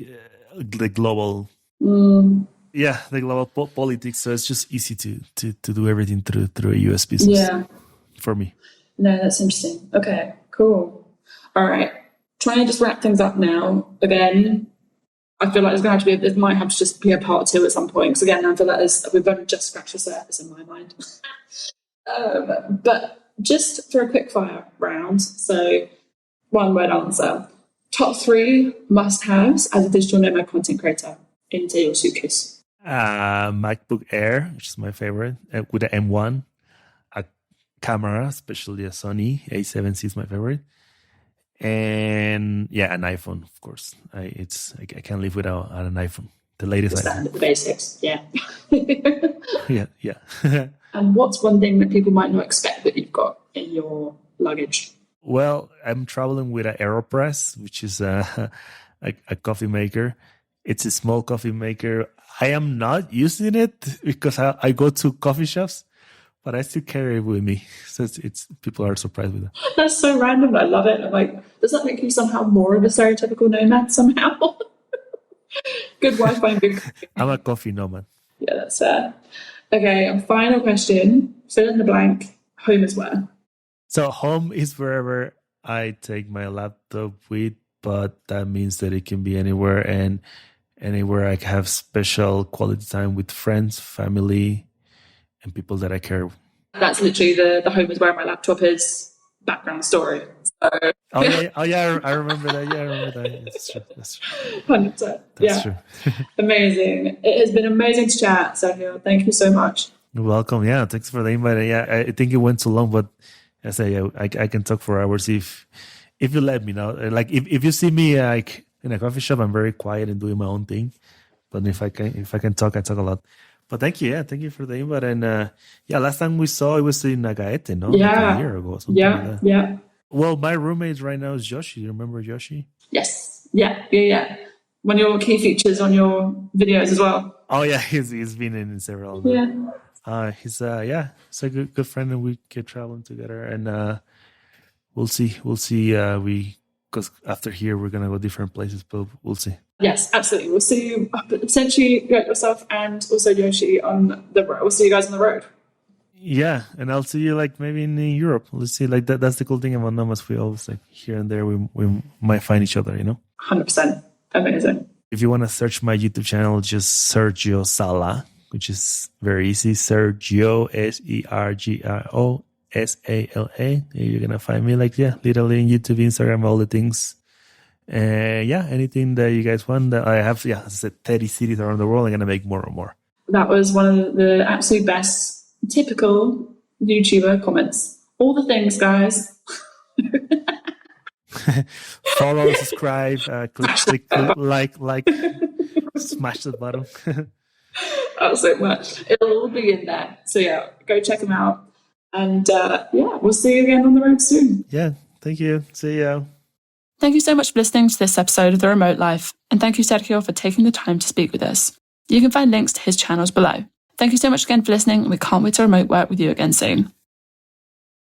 global the global politics, so it's just easy to do everything through a US business for me. No, that's interesting. Okay, cool. All right, trying to just wrap things up now. Again, I feel like there might have to just be a part 2 at some point, because again, I feel like we've only just scratched the surface in my mind. But just for a quick fire round, so one word answer. Top 3 must-haves as a digital nomad content creator into your suitcase. MacBook Air, which is my favorite, with the M1. A camera, especially a Sony A7C is my favorite. And an iPhone, of course. I can't live without an iPhone. The latest iPhone. The basics, yeah. Yeah. And what's one thing that people might not expect that you've got in your luggage? Well, I'm traveling with an AeroPress, which is a coffee maker. It's a small coffee maker. I am not using it because I go to coffee shops, but I still carry it with me. So it's people are surprised with it. That's so random. I love it. I'm like, does that make you somehow more of a stereotypical nomad somehow? Good Wi-Fi and good coffee. I'm a coffee nomad. Yeah, that's fair. Okay, and final question. Fill in the blank. Home is where? So home is wherever I take my laptop with, but that means that it can be anywhere, and anywhere I have special quality time with friends, family, and people that I care. That's literally the home is where my laptop is background story. So. I remember that. Yeah, I remember that. That's true. 100%. That's true. Amazing. It has been amazing to chat, Sergio. Thank you so much. You're welcome. Yeah, thanks for the invite. Yeah, I think it went too long, but I say I can talk for hours if you let me know. Like if you see me like in a coffee shop, I'm very quiet and doing my own thing. But if I can talk, I talk a lot. But thank you, yeah, thank you for the invite. And yeah, last time we saw it was in Nagaete, no? Like a year ago, something like that. Yeah. Well, my roommate right now is Yoshi. You remember Yoshi? Yes. Yeah. One of your key features on your videos as well. Oh yeah, he's been in several. Yeah. He's he's a good friend, and we keep traveling together. And we'll see. Because after here we're gonna go different places, but we'll see. Yes, absolutely. We'll see you potentially yourself and also Yoshi on the road. We'll see you guys on the road. Yeah, and I'll see you like maybe in Europe. Let's see, like that's the cool thing about nomads. We always like here and there we might find each other, 100%. Amazing. If you want to search my YouTube channel, just Sergio Sala, which is very easy. Sergio SergioSala. You're gonna find me literally in YouTube, Instagram, all the things. Anything that you guys want. That I have, as I said, 30 cities around the world. I'm gonna make more and more. That was one of the absolute best typical YouTuber comments. All the things, guys. Follow, subscribe, click, like, smash the button. So much. It'll all be in there. So yeah, go check them out. And we'll see you again on the road soon. Yeah, thank you. See ya. Thank you so much for listening to this episode of The Remote Life. And thank you, Sergio, for taking the time to speak with us. You can find links to his channels below. Thank you so much again for listening, and we can't wait to remote work with you again soon.